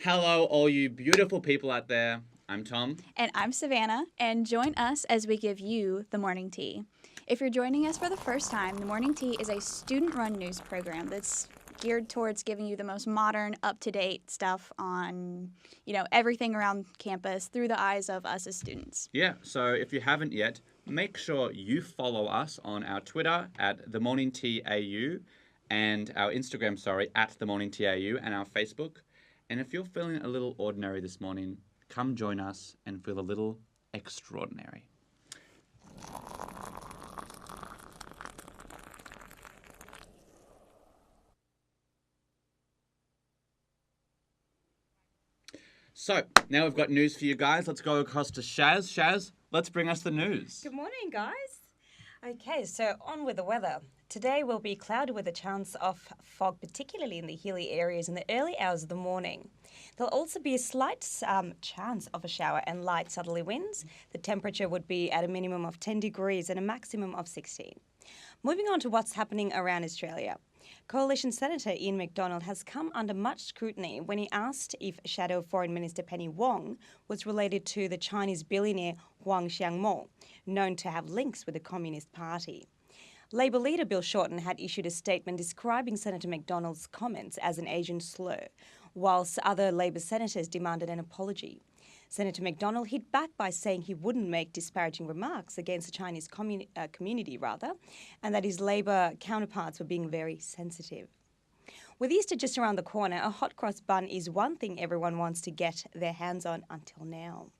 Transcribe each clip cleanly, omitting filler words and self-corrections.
Hello, all you beautiful people out there. I'm Tom. And I'm Savannah, and join us as we give you the morning tea. If you're joining us for the first time, the morning tea is a student run news program that's geared towards giving you the most modern, up to date stuff on, everything around campus through the eyes of us as students. Yeah, so if you haven't yet, make sure you follow us on our Twitter at the Morning Tea AU and our Instagram, at the Morning Tea AU and our Facebook. And if you're feeling a little ordinary this morning, come join us and feel a little extraordinary. So, now we've got news for you guys. Let's go across to Shaz. Shaz, let's bring us the news. Good morning, guys. Okay, so on with the weather. Today will be cloudy with a chance of fog, particularly in the hilly areas in the early hours of the morning. There'll also be a slight chance of a shower and light southerly winds. The temperature would be at a minimum of 10 degrees and a maximum of 16. Moving on to what's happening around Australia. Coalition Senator Ian MacDonald has come under much scrutiny when he asked if Shadow Foreign Minister Penny Wong was related to the Chinese billionaire Huang Xiangmo, known to have links with the Communist Party. Labor leader Bill Shorten had issued a statement describing Senator MacDonald's comments as an Asian slur, whilst other Labor senators demanded an apology. Senator MacDonald hit back by saying he wouldn't make disparaging remarks against the Chinese community, and that his Labor counterparts were being very sensitive. With Easter just around the corner, a hot cross bun is one thing everyone wants to get their hands on until now.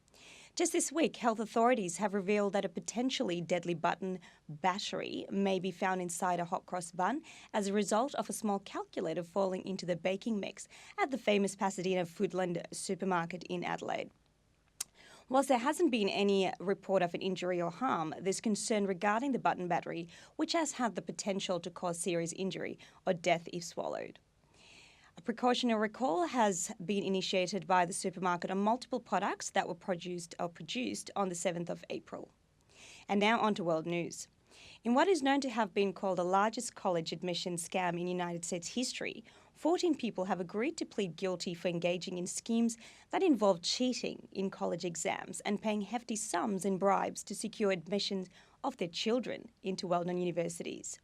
Just this week, health authorities have revealed that a potentially deadly button battery may be found inside a hot cross bun as a result of a small calculator falling into the baking mix at the famous Pasadena Foodland supermarket in Adelaide. Whilst there hasn't been any report of an injury or harm, there's concern regarding the button battery, which has had the potential to cause serious injury or death if swallowed. A precautionary recall has been initiated by the supermarket on multiple products that were produced on the 7th of April. And now on to world news. In what is known to have been called the largest college admission scam in United States history, 14 people have agreed to plead guilty for engaging in schemes that involved cheating in college exams and paying hefty sums in bribes to secure admission of their children into well-known universities.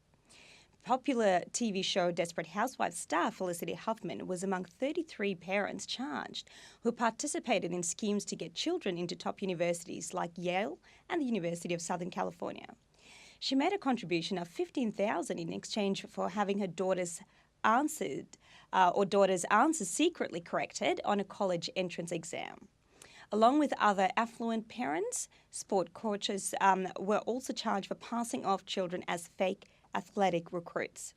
Popular TV show Desperate Housewives star Felicity Huffman was among 33 parents charged who participated in schemes to get children into top universities like Yale and the University of Southern California. She made a contribution of $15,000 in exchange for having her daughter's answers secretly corrected on a college entrance exam. Along with other affluent parents, sport coaches were also charged for passing off children as fake athletic recruits.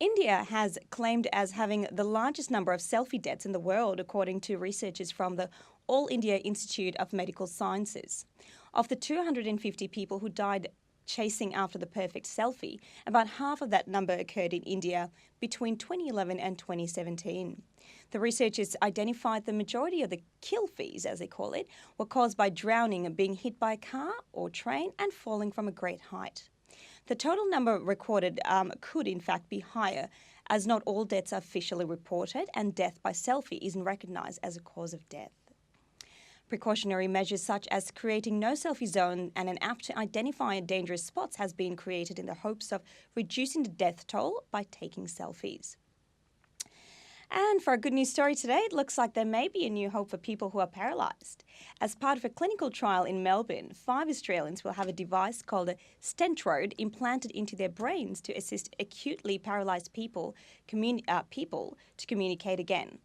India has claimed as having the largest number of selfie deaths in the world, according to researchers from the All India Institute of Medical Sciences. Of the 250 people who died chasing after the perfect selfie, about half of that number occurred in India between 2011 and 2017. The researchers identified the majority of the kill fees, as they call it, were caused by drowning, being hit by a car or train, and falling from a great height. The total number recorded could in fact be higher, as not all deaths are officially reported and death by selfie isn't recognised as a cause of death. Precautionary measures such as creating no selfie zone and an app to identify dangerous spots has been created in the hopes of reducing the death toll by taking selfies. And for a good news story today, it looks like there may be a new hope for people who are paralysed. As part of a clinical trial in Melbourne, 5 Australians will have a device called a stentrode implanted into their brains to assist acutely paralysed people to communicate again.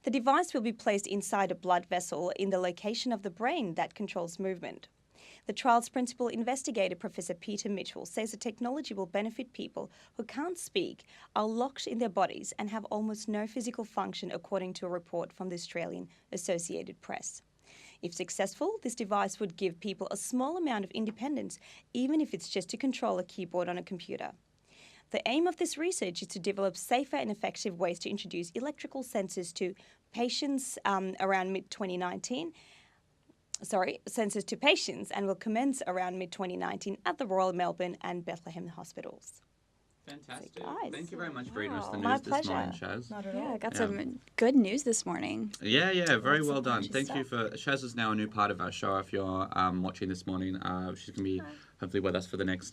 The device will be placed inside a blood vessel in the location of the brain that controls movement. The trial's principal investigator, Professor Peter Mitchell, says the technology will benefit people who can't speak, are locked in their bodies and have almost no physical function, according to a report from the Australian Associated Press. If successful, this device would give people a small amount of independence, even if it's just to control a keyboard on a computer. The aim of this research is to develop safer and effective ways to introduce electrical sensors to patients around mid-2019. Sensors to patients, and will commence around mid-2019 at the Royal Melbourne and Bethlehem hospitals. Fantastic. guys. Thank you very much for reading us the My news this morning, pleasure. Shaz. Not at Yeah, all. I got some good news this morning. Yeah, very Lots of well done. punchy Thank you for Shaz is now a new part of our show. If you're watching this morning, she's gonna be hopefully with us for the next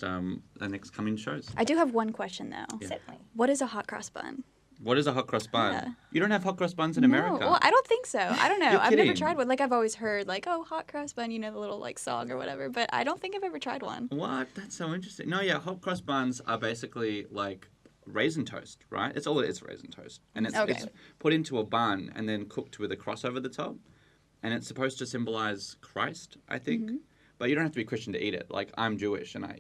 coming shows. I do have one question though. Yeah. Certainly. What is a hot cross bun? What is a hot cross bun? Yeah. You don't have hot cross buns in No, America. well, I don't think so. I don't know. You're I've never kidding. tried one. Like I've always heard, like, oh, hot cross bun, the little like song or whatever. But I don't think I've ever tried one. What? That's so interesting. No, yeah, hot cross buns are basically like raisin toast, right? It's all it is, raisin toast, and it's Okay. put into a bun and then cooked with a cross over the top, and it's supposed to symbolize Christ, I think. But you don't have to be Christian to eat it. Like I'm Jewish, and I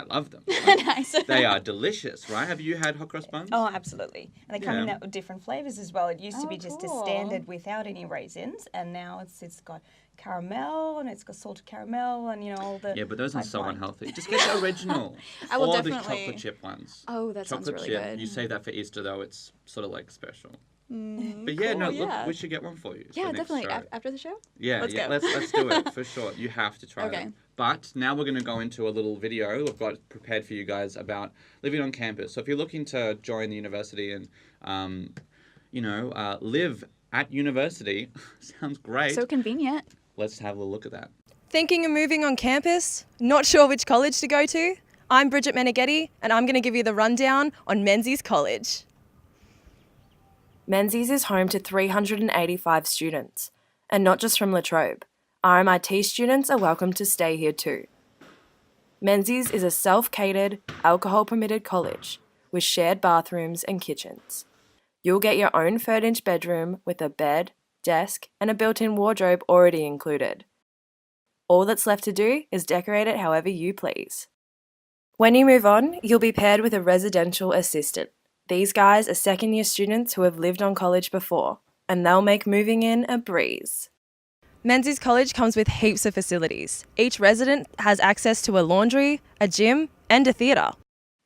love them. Like, Nice. they are delicious, right? Have you had hot cross buns? Oh, absolutely. And they come in Yeah. out with different flavors as well. It used to Oh, be just cool. a standard without any raisins, and now it's got caramel and it's got salted caramel and all the. Yeah, but those are so pipeline. unhealthy. Just get the original. I will or definitely- the chocolate chip ones. Oh, that sounds Chocolate really chip. good. You save that for Easter though. It's sort of like special. Mm, But yeah, cool, no, yeah. look, we should get one for you. for Yeah, next definitely. show. After the show? Yeah, Let's yeah, go. let's do it for sure. You have to try Okay. it. But now we're going to go into a little video we've got prepared for you guys about living on campus. So if you're looking to join the university and, live at university, sounds great. So convenient. Let's have a look at that. Thinking of moving on campus? Not sure which college to go to? I'm Bridget Meneghetti, and I'm going to give you the rundown on Menzies College. Menzies is home to 385 students, and not just from La Trobe. RMIT students are welcome to stay here too. Menzies is a self-catered, alcohol-permitted college with shared bathrooms and kitchens. You'll get your own third-inch bedroom with a bed, desk, and a built-in wardrobe already included. All that's left to do is decorate it however you please. When you move on, you'll be paired with a residential assistant. These guys are second-year students who have lived on college before, and they'll make moving in a breeze. Menzies College comes with heaps of facilities. Each resident has access to a laundry, a gym, and a theatre.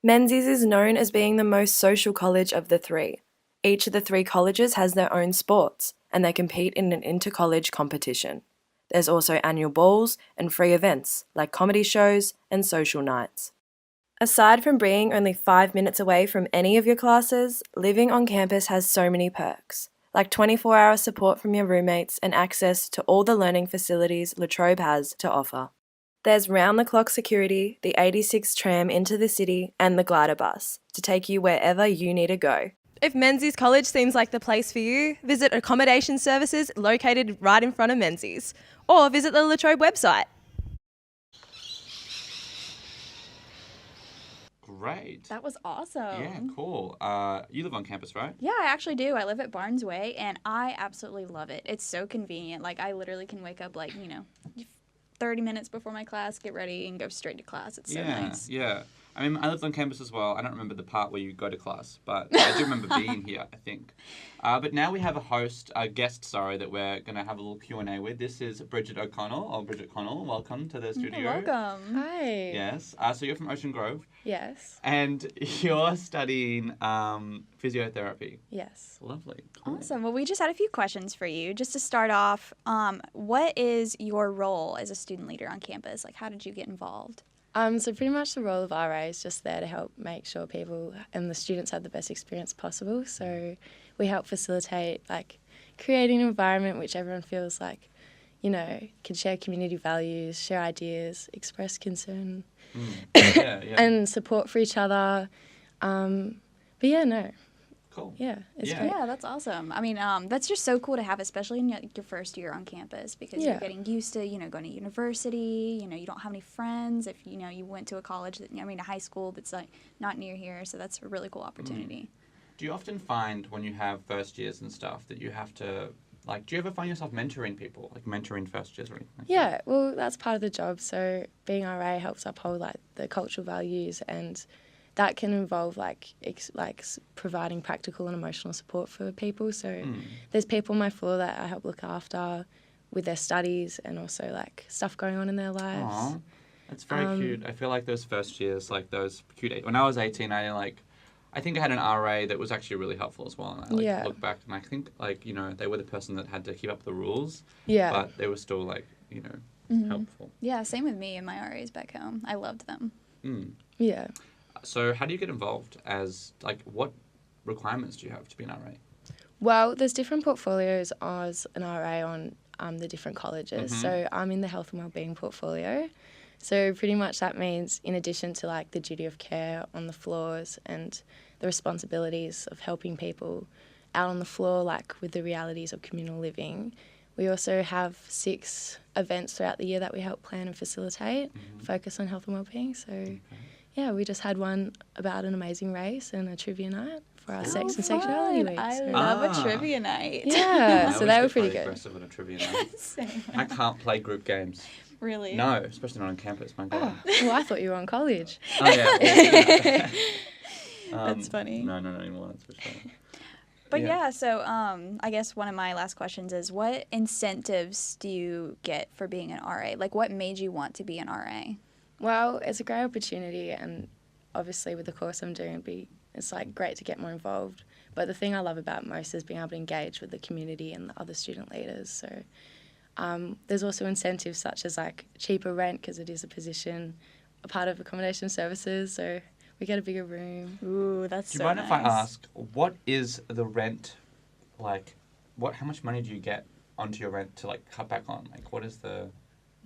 Menzies is known as being the most social college of the three. Each of the three colleges has their own sports, and they compete in an inter-college competition. There's also annual balls and free events, like comedy shows and social nights. Aside from being only 5 minutes away from any of your classes, living on campus has so many perks, like 24-hour support from your roommates and access to all the learning facilities La Trobe has to offer. There's round-the-clock security, the 86 tram into the city, and the glider bus to take you wherever you need to go. If Menzies College seems like the place for you, visit accommodation services located right in front of Menzies, or visit the La Trobe website. Great. That was awesome. Yeah, cool. You live on campus, right? Yeah, I actually do. I live at Barnes Way, and I absolutely love it. It's so convenient. Like, I literally can wake up, 30 minutes before my class, get ready, and go straight to class. It's so nice. Yeah. I mean, I lived on campus as well. I don't remember the part where you go to class, but I do remember being here, I think. But now we have a guest, that we're going to have a little Q&A with. This is Bridget O'Connell, Bridget Connell. Welcome to the studio. Welcome. Hi. Yes. So you're from Ocean Grove, Yes. and you're studying physiotherapy. Yes. Lovely. Cool. Awesome. Well, we just had a few questions for you. Just to start off, what is your role as a student leader on campus? Like, how did you get involved? So pretty much the role of RA is just there to help make sure people and the students have the best experience possible. So we help facilitate creating an environment which everyone feels like, can share community values, share ideas, express concern, Yeah. and support for each other. Cool. Yeah, it's Yeah. great. Yeah, that's awesome. I mean, that's just so cool to have, especially in your first year on campus, because you're Yeah. getting used to, going to university. You don't have any friends if you went to a college a high school that's not near here. So that's a really cool opportunity. Do you often find when you have first years and stuff that you have to, do you ever find yourself mentoring people, mentoring first years or anything like that? Yeah, well, that's part of the job. So being RA helps uphold the cultural values, and that can involve providing practical and emotional support for people. So there's people on my floor that I help look after with their studies and also stuff going on in their lives. Aw, that's very cute. I feel like those first years, those cute. When I was 18, I think I had an RA that was actually really helpful as well. And I look back and I think they were the person that had to keep up the rules. Yeah. But they were still helpful. Yeah, same with me and my RAs back home. I loved them. Mm. Yeah. So how do you get involved as, like, what requirements do you have to be an RA? Well, there's different portfolios as an RA on the different colleges. Mm-hmm. So I'm in the health and wellbeing portfolio. So pretty much that means in addition to like the duty of care on the floors and the responsibilities of helping people out on the floor, like with the realities of communal living, we also have 6 events throughout the year that we help plan and facilitate, focus on health and wellbeing. So yeah, we just had one about an amazing race and a trivia night for our sex and sexuality week. I So. love a trivia night. Yeah, I so always they were get pretty very good. aggressive on a trivia night. Same. I can't play group games. Really? No, especially not on campus. My God. Well, I thought you were on college. Oh, yeah. That's funny. No, not anymore. That's for sure. But yeah, so I guess one of my last questions is, what incentives do you get for being an RA? Like, what made you want to be an RA? Well, it's a great opportunity, and obviously with the course I'm doing, it's like great to get more involved. But the thing I love about most is being able to engage with the community and the other student leaders. So there's also incentives such as like cheaper rent because it is a position, a part of accommodation services. So we get a bigger room. Ooh, that's Do so you mind nice. if I ask, what is the rent, like, how much money do you get onto your rent to, like, cut back on? Like, what is the...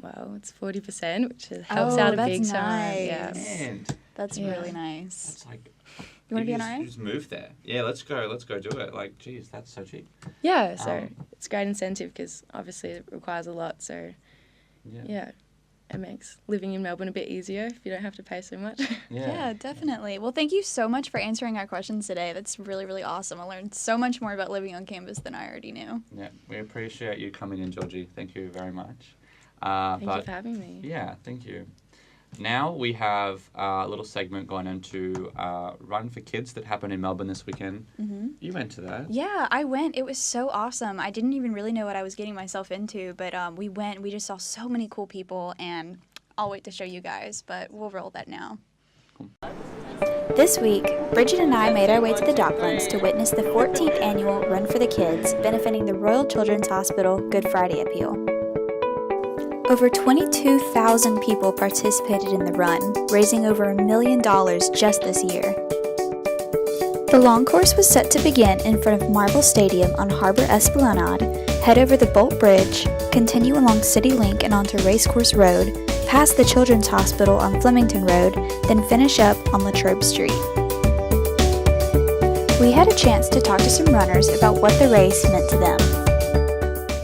Well, it's 40%, which helps Oh, out a that's big time. nice. Yeah. Man, That's Yeah. really nice. that's like... You want to be an just, RA? you just move there. Yeah, let's go do it. Like, geez, that's so cheap. Yeah, so Um, it's a great incentive because obviously it requires a lot. So yeah, it makes living in Melbourne a bit easier if you don't have to pay so much. Yeah, definitely. Well, thank you so much for answering our questions today. That's really, really awesome. I learned so much more about living on campus than I already knew. Yeah, we appreciate you coming in, Georgie. Thank you very much. Thank you for having me. Yeah, thank you. Now we have a little segment going into Run for Kids that happened in Melbourne this weekend. Mm-hmm. You went to that. Yeah, I went. It was so awesome. I didn't even really know what I was getting myself into, but we went. We just saw so many cool people, and I'll wait to show you guys, but we'll roll that now. This week, Bridget and I made our way to the Docklands to witness the 14th annual Run for the Kids, benefiting the Royal Children's Hospital Good Friday Appeal. Over 22,000 people participated in the run, raising over $1 million just this year. The long course was set to begin in front of Marvel Stadium on Harbour Esplanade, head over the Bolt Bridge, continue along City Link and onto Racecourse Road, past the Children's Hospital on Flemington Road, then finish up on Trobe Street. We had a chance to talk to some runners about what the race meant to them.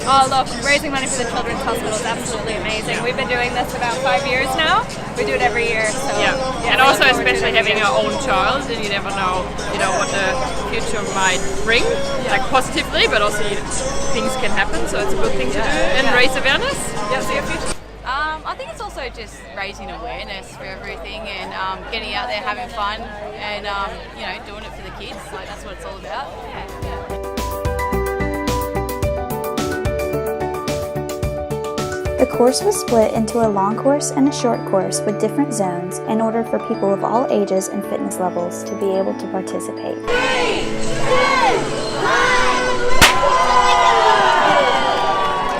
Oh look, raising money for the Children's Hospital is absolutely amazing. We've been doing this about 5 years now. We do it every year. So and also especially having your own child, and you never know, what the future might bring, like positively, but also things can happen. So it's a good thing to do and raise awareness. Yeah, so your future. I think it's also just raising awareness for everything and getting out there having fun and doing it for the kids. Like that's what it's all about. The course was split into a long course and a short course with different zones in order for people of all ages and fitness levels to be able to participate. 3, 2, 1,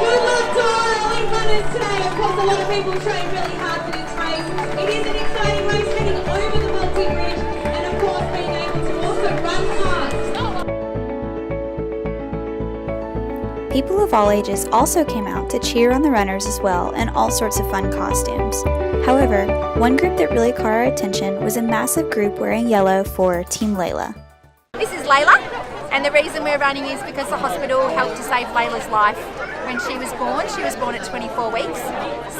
good luck to all the runners today. Of course, a lot of people train really hard for this race. It is an exciting race heading over the multi-bridge and of course being able to also run fast. People of all ages also came out to cheer on the runners as well in all sorts of fun costumes. However, one group that really caught our attention was a massive group wearing yellow for Team Layla. This is Layla, and the reason we're running is because the hospital helped to save Layla's life when she was born. She was born at 24 weeks,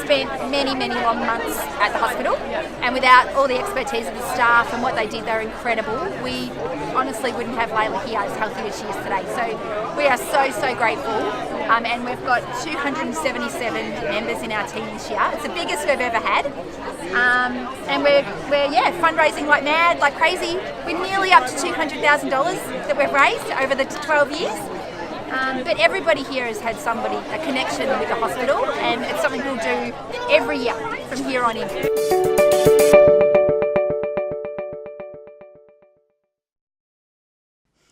spent many, many long months at the hospital, and without all the expertise of the staff and what they did, they're incredible. We honestly wouldn't have Layla here as healthy as she is today. So we are so, so grateful, and we've got 277 members in our team this year. It's the biggest we've ever had. And we're fundraising like mad, like crazy. We're nearly up to $200,000 that we've raised over the 12 years. But everybody here has had a connection with the hospital, and it's something we'll do every year from here on in.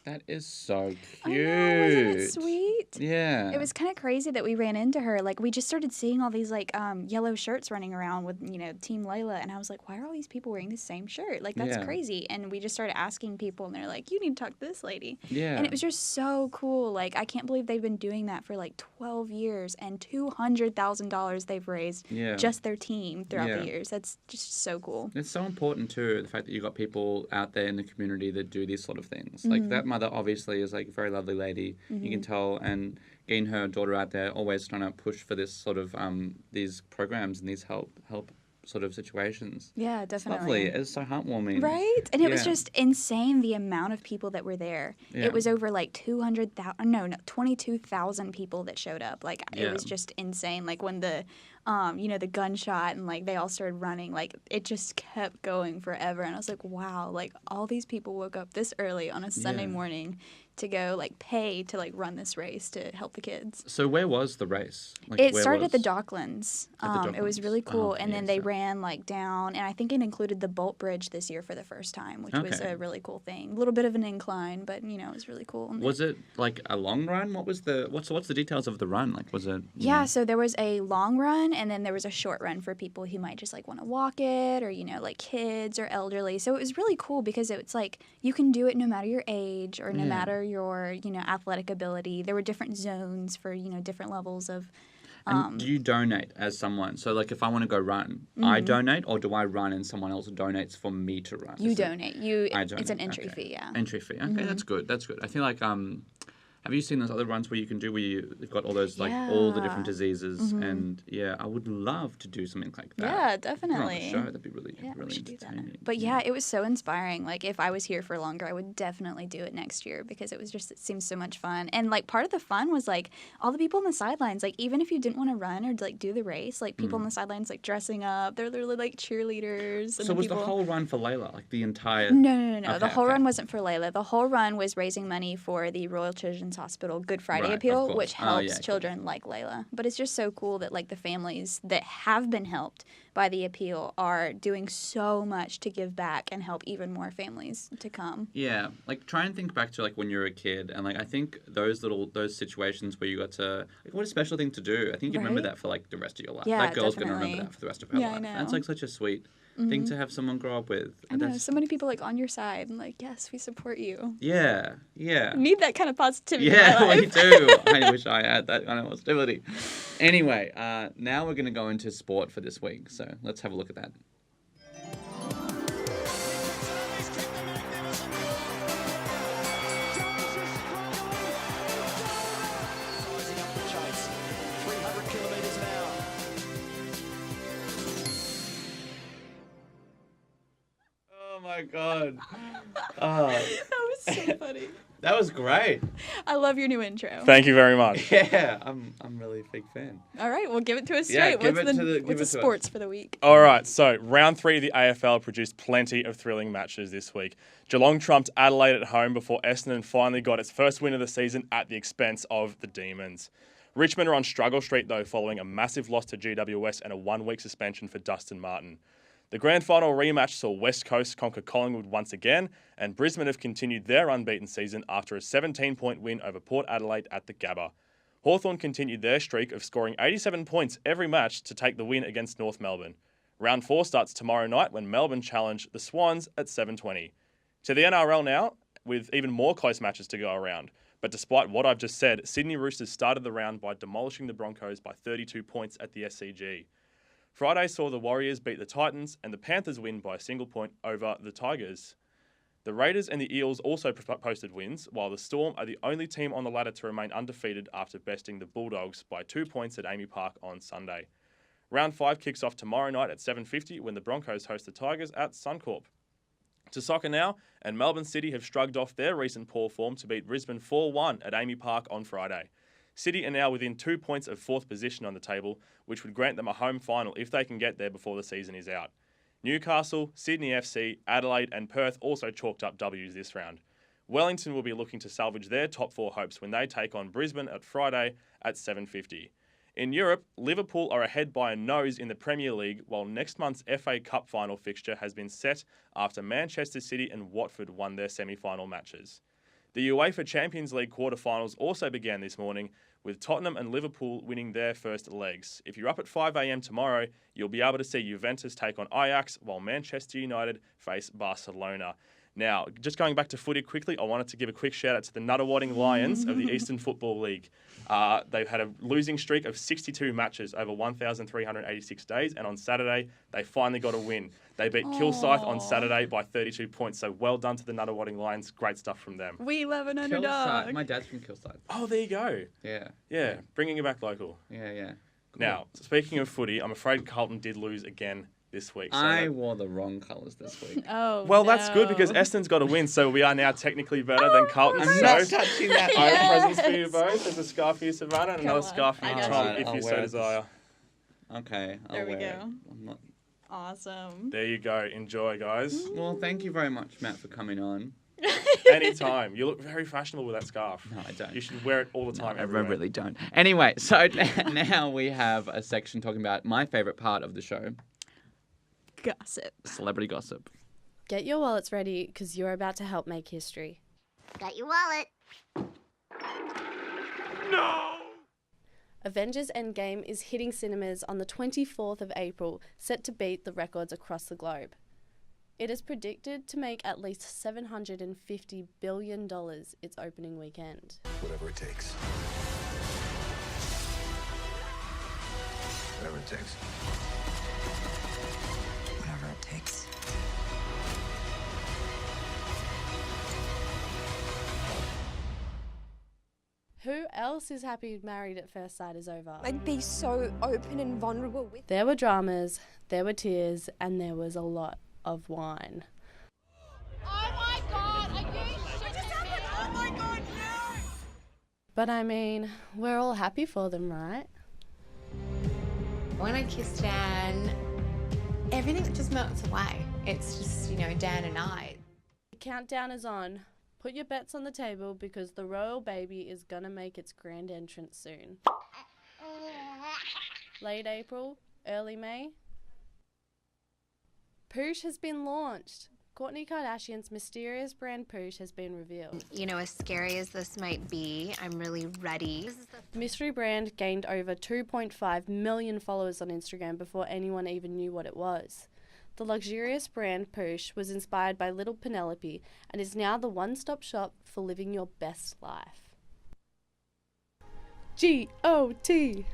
That is so I cute. know, wasn't it sweet? Yeah. It was kind of crazy that we ran into her. Like, we just started seeing all these, like, yellow shirts running around with, Team Layla. And I was like, why are all these people wearing the same shirt? Like, that's Yeah. crazy. And we just started asking people, and they're like, you need to talk to this lady. Yeah. And it was just so cool. Like, I can't believe they've been doing that for, like, 12 years. And $200,000 they've raised just their team throughout the years. That's just so cool. It's so important, too, the fact that you've got people out there in the community that do these sort of things. Like, that mother obviously is, like, a very lovely lady. You can tell. And getting her daughter out there, always trying to push for this sort of, these programs and these help sort of situations. Yeah, It's definitely. lovely. It's so heartwarming. Right? And it was just insane the amount of people that were there. Yeah. It was over like 22,000 people that showed up. Like, it was just insane. Like, when the, the gunshot and, like, they all started running, like, it just kept going forever. And I was like, wow, like, all these people woke up this early on a Sunday morning to go, like, pay to, like, run this race to help the kids. So where was the race? Like, It where started at the was- Docklands. At the It was Docklands. really cool. Oh, and then yes, they yeah. ran, like, down, and I think it included the Bolt Bridge this year for the first time, which was Okay. a really cool thing. A little bit of an incline, but, it was really cool. And Was it like a long run? What's the details of the run? Like, was it? Yeah, so there was a long run, and then there was a short run for people who might just, like, want to walk it, or, like, kids or elderly. So it was really cool because it's like you can do it no matter your age or no matter your, athletic ability. There were different zones for, different levels of. And do you donate as someone? So, like, if I want to go run, I donate, or do I run and someone else donates for me to run? You donate. I It's donate. an entry Okay. fee, yeah. Entry fee. Okay, that's good. That's good. I feel like have you seen those other runs where you can do where you've got all those like all the different diseases and I would love to do something like that. Yeah, Put on definitely. the show. That'd be really Yeah, we really should do that. entertaining. But yeah, it was so inspiring. Like, if I was here for longer, I would definitely do it next year because it seems so much fun. And like, part of the fun was like all the people on the sidelines. Like, even if you didn't want to run or like do the race, like people on the sidelines like dressing up. They're literally like cheerleaders. And So was people... the whole run for Layla, like the entire? No. Okay, The whole okay. run wasn't for Layla. The whole run was raising money for the Royal Children's Hospital Good Friday Right, of Appeal, course. which Oh, helps yeah, cool. children like Layla. But it's just so cool that like the families that have been helped by the appeal are doing so much to give back and help even more families to come. Yeah, like try and think back to like when you were a kid, and like I think those situations where you got to like what a special thing to do. I think you remember Right? that for like the rest of your life. Yeah, that girl's gonna remember definitely. that for the rest of her Yeah, I life. know. That's like such a sweet thing to have someone grow up with. I know, That's- so many people like on your side and like, yes, we support you. Yeah, yeah. I need that kind of positivity in Yeah, my we life. do. I wish I had that kind of hostility. Anyway, now we're going to go into sport for this week. So let's have a look at that. Oh my God. Oh, That was so funny. that was great. I love your new intro. Thank you very much. Yeah, I'm really a big fan. All right, well, give it to us Yeah, straight. give What's it the to the- give what's it the to us. sports for the week? All right, so round 3 of the AFL produced plenty of thrilling matches this week. Geelong trumped Adelaide at home before Essendon finally got its first win of the season at the expense of the Demons. Richmond are on struggle street though, following a massive loss to GWS and a 1-week suspension for Dustin Martin. The grand final rematch saw West Coast conquer Collingwood once again, and Brisbane have continued their unbeaten season after a 17-point win over Port Adelaide at the Gabba. Hawthorn continued their streak of scoring 87 points every match to take the win against North Melbourne. Round 4 starts tomorrow night when Melbourne challenge the Swans at 7:20. To the NRL now, with even more close matches to go around. But despite what I've just said, Sydney Roosters started the round by demolishing the Broncos by 32 points at the SCG. Friday saw the Warriors beat the Titans and the Panthers win by a single point over the Tigers. The Raiders and the Eels also posted wins, while the Storm are the only team on the ladder to remain undefeated after besting the Bulldogs by 2 points at Amy Park on Sunday. Round 5 kicks off tomorrow night at 7:50 when the Broncos host the Tigers at Suncorp. To soccer now, and Melbourne City have shrugged off their recent poor form to beat Brisbane 4-1 at Amy Park on Friday. City are now within 2 points of 4th position on the table, which would grant them a home final if they can get there before the season is out. Newcastle, Sydney FC, Adelaide and Perth also chalked up W's this round. Wellington will be looking to salvage their top 4 hopes when they take on Brisbane at Friday at 7:50. In Europe, Liverpool are ahead by a nose in the Premier League, while next month's FA Cup final fixture has been set after Manchester City and Watford won their semi-final matches. The UEFA Champions League quarterfinals also began this morning, with Tottenham and Liverpool winning their first legs. If you're up at 5 a.m. tomorrow, you'll be able to see Juventus take on Ajax, while Manchester United face Barcelona. Now, just going back to footy quickly, I wanted to give a quick shout out to the Nuttawading Lions of the Eastern Football League. They've had a losing streak of 62 matches over 1,386 days, and on Saturday, they finally got a win. They beat Kilsyth on Saturday by 32 points, so well done to the Nuttawading Lions. Great stuff from them. We love an underdog. My dad's from Kilsyth. Oh, there you go. Yeah. Bringing it back local. Yeah. Cool. Now, speaking of footy, I'm afraid Carlton did lose again this week. So I wore the wrong colours this week. Well, that's good because Eston's got a win, so we are now technically better than Carlton. I'm not touching that. I have presents for you both. There's a scarf for you, Savannah, and another scarf for you, Tom, if you so desire. Okay, there we go. I'm not... Awesome. There you go. Enjoy, guys. Well, thank you very much, Matt, for coming on. Anytime. You look very fashionable with that scarf. No, I don't. You should wear it all the time. I really don't. Anyway, so now we have a section talking about my favourite part of the show. Gossip. Celebrity gossip. Get your wallets ready because you're about to help make history. Got your wallet. No! Avengers Endgame is hitting cinemas on the 24th of April, set to beat the records across the globe. It is predicted to make at least $750 billion its opening weekend. Whatever it takes. Whatever it takes. Whatever it takes. Who else is happy Married at First Sight is over? I'd be so open and vulnerable with. There were dramas, there were tears, and there was a lot of wine. Oh my god, are you shitting me? Oh my god, no! But I mean, we're all happy for them, right? When I kiss Dan, everything just melts away. It's just, Dan and I. The countdown is on. Put your bets on the table because the royal baby is gonna make its grand entrance soon. Late April, early May. Poosh has been launched. Kourtney Kardashian's mysterious brand Poosh has been revealed. As scary as this might be, I'm really ready. The mystery brand gained over 2.5 million followers on Instagram before anyone even knew what it was. The luxurious brand Poosh was inspired by little Penelope and is now the one-stop shop for living your best life. G-O-T!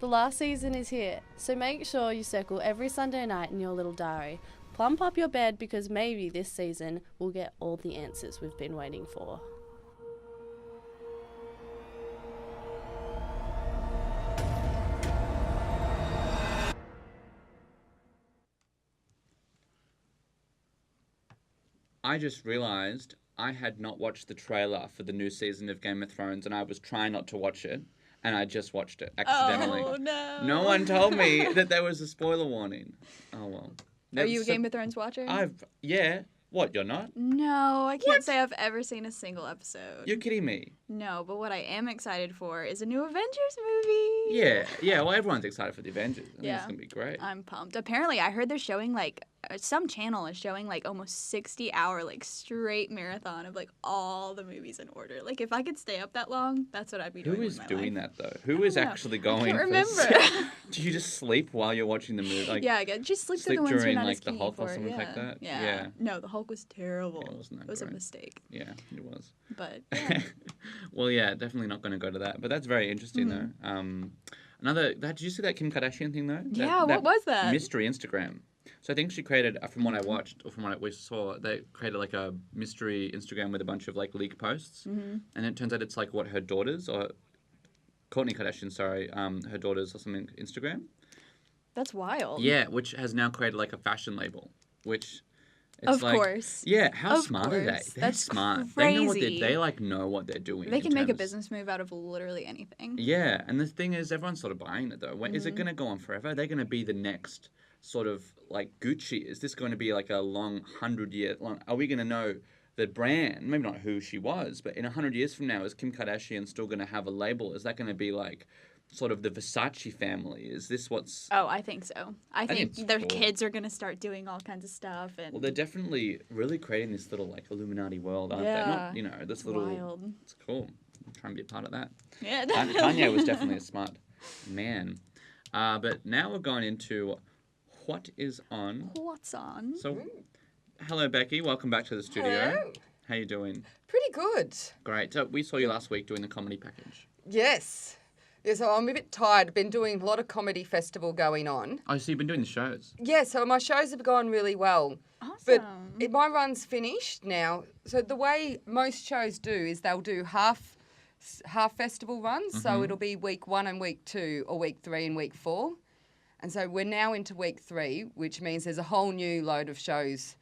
The last season is here, so make sure you circle every Sunday night in your little diary. Plump up your bed because maybe this season we'll get all the answers we've been waiting for. I just realised I had not watched the trailer for the new season of Game of Thrones, and I was trying not to watch it, and I just watched it accidentally. Oh, no. No one told me that there was a spoiler warning. Oh, well. Are you a Game of Thrones watcher? Yeah. What, you're not? No, I can't say I've ever seen a single episode. You're kidding me. No, but what I am excited for is a new Avengers movie. Yeah, well, everyone's excited for the Avengers. I think it's going to be great. I'm pumped. Apparently, I heard they're showing, some channel is showing, almost 60-hour, straight marathon of, all the movies in order. If I could stay up that long, that's what I'd be doing Who is with my doing life. that, though? Who is actually going? I can't remember. Do you just sleep while you're watching the movie? Yeah, just sleep through the ones during, you're not as the keen Hulk or for. something like that? Yeah. No, the Hulk was terrible. Yeah, wasn't that it was great? a mistake. Yeah, it was. But, yeah. Well, yeah, definitely not going to go to that. But that's very interesting, though. Did you see that Kim Kardashian thing, though? Yeah, what was that? Mystery Instagram. So I think she created, from what I watched, or from what we saw, they created a mystery Instagram with a bunch of leaked posts. Mm-hmm. And it turns out it's what her daughters, or Kourtney Kardashian, sorry, her daughters or something Instagram. That's wild. Yeah, which has now created a fashion label, which... It's of course. Yeah, how smart are they? They're That's smart. Crazy. They know what they're doing. They can make a business move out of literally anything. Yeah, and the thing is, everyone's sort of buying it though. Is it going to go on forever? Are they going to be the next sort of Gucci? Is this going to be a long 100-year long? Are we going to know the brand? Maybe not who she was, but in 100 years from now, is Kim Kardashian still going to have a label? Is that going to be sort of the Versace family? Is this what's... Oh, I think so. I think it's their cool. kids are going to start doing all kinds of stuff. And Well, they're definitely really creating this little, like, Illuminati world, aren't they? Yeah. Not, this little... Wild. It's cool. I'm trying to be a part of that. Yeah, definitely. Kanye was definitely a smart man. But now we're going into what is on. What's on? So, hello, Becky. Welcome back to the studio. Hello. How you doing? Pretty good. Great. So we saw you last week doing the comedy package. Yes. Yeah, so I'm a bit tired. I've been doing a lot of comedy festival going on. Oh, so you've been doing the shows? Yeah, so my shows have gone really well. Awesome. But my run's finished now. So the way most shows do is they'll do half festival runs. So it'll be week 1 and week 2, or week 3 and week 4. And so we're now into week 3, which means there's a whole new load of shows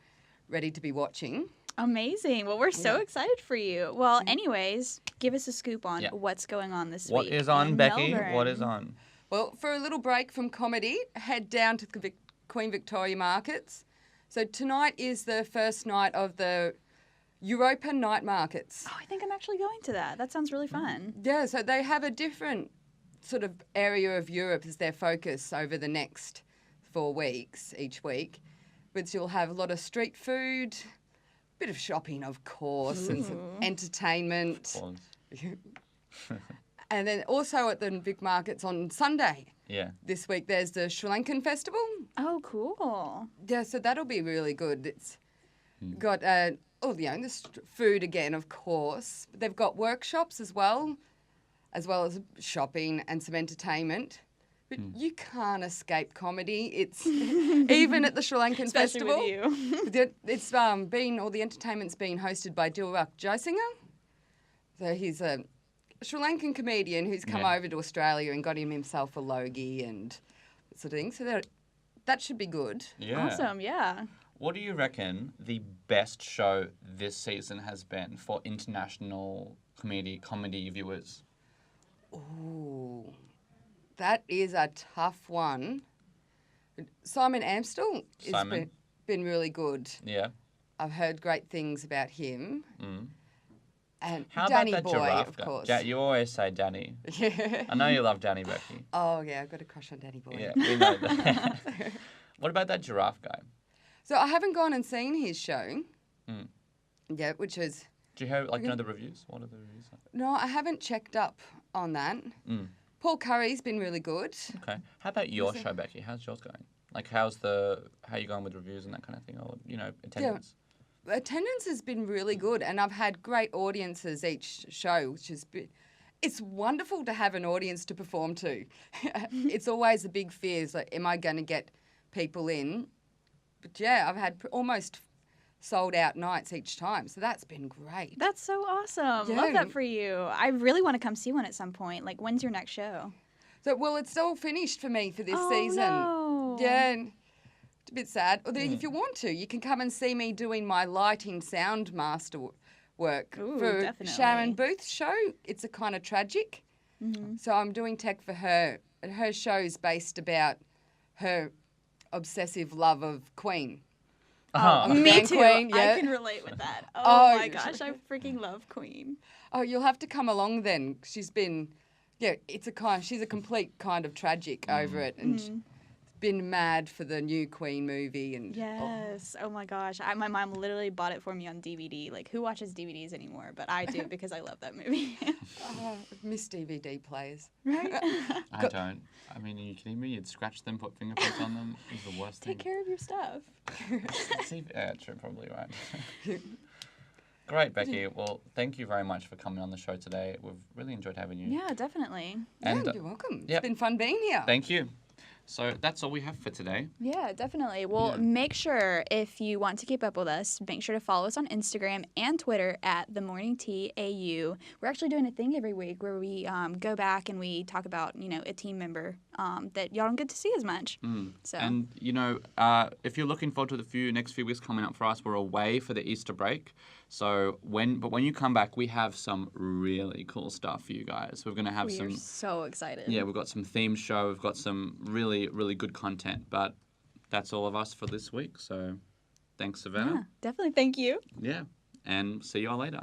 ready to be watching. Amazing. Well, we're so excited for you. Well, anyways, give us a scoop on what's going on this What week. is on, in Becky? Melbourne. What is on? Well, for a little break from comedy, head down to the Queen Victoria markets. So tonight is the first night of the Europa night markets. Oh, I think I'm actually going to that. That sounds really fun. Yeah, so they have a different sort of area of Europe as their focus over the next 4 weeks, each week. But you'll have a lot of street food, bit of shopping, of course, and some entertainment. And then also at the big markets on Sunday. Yeah. This week there's the Sri Lankan festival. Oh, cool. Yeah, so that'll be really good. It's got the food again, of course. But they've got workshops as well as shopping and some entertainment. But you can't escape comedy. It's even at the Sri Lankan Especially festival. with you. It's all the entertainment's being hosted by Dilrak Jayasinghe. So he's a Sri Lankan comedian who's come over to Australia and got himself a logie and that sort of thing. So that should be good. Yeah. Awesome, yeah. What do you reckon the best show this season has been for international comedy viewers? Ooh, that is a tough one. Simon Amstel has been really good. Yeah. I've heard great things about him. And How Danny about that Boy, giraffe of guy? course. You always say Danny. Yeah. I know you love Danny, Becky. Oh, yeah, I've got a crush on Danny Boy. Yeah, we know that. What about that giraffe guy? So I haven't gone and seen his show. Yeah, which is... Do you have, know the reviews? What are the reviews like? No, I haven't checked up on that. Paul Curry's been really good. Okay. How about your show, Becky? How's yours going? Like, how are you going with reviews and that kind of thing? Or, attendance? Yeah. Attendance has been really good, and I've had great audiences each show, which has been... It's wonderful to have an audience to perform to. It's always a big fear, is like, am I going to get people in? But yeah, I've had almost sold out nights each time, so that's been great. That's so awesome. Yeah. Love that for you. I really want to come see one at some point. Like, when's your next show? So, well, it's all finished for me for this Oh, season. no. Yeah, and it's a bit sad. Although if you want to, you can come and see me doing my lighting sound master work Ooh, for definitely. Sharon Booth's show. It's a kind of tragic. So I'm doing tech for her. And her show's based about her obsessive love of Queen. I'm a Me fan too. Queen, yeah. I can relate with that. Oh, Oh, my gosh, I freaking love Queen. Oh, you'll have to come along then. She's been, she's a complete kind of tragic over it, and she's been mad for the new Queen movie. And Yes. Oh my gosh. My mom literally bought it for me on DVD. Like, who watches DVDs anymore? But I do because I love that movie. I miss DVD players. Right? I don't. I mean, are you kidding me? You'd scratch them, put fingerprints on them. It's the worst thing. Take care of your stuff. Yeah, true, probably right. Great, Becky. Well, thank you very much for coming on the show today. We've really enjoyed having you. Yeah, definitely. And, you're welcome. yep. It's been fun being here. Thank you. So that's all we have for today. Yeah, definitely. Well, make sure, if you want to keep up with us, make sure to follow us on Instagram and Twitter at The Morning Tea AU. We're actually doing a thing every week where we go back and we talk about, a team member that y'all don't get to see as much. So. And, if you're looking forward to the next few weeks coming up for us, we're away for the Easter break. So when you come back, we have some really cool stuff for you guys. We're going to have We're so excited. Yeah, we've got some themed show. We've got some really, really good content. But that's all of us for this week. So thanks, Savannah. Yeah, definitely. Thank you. Yeah. And see you all later.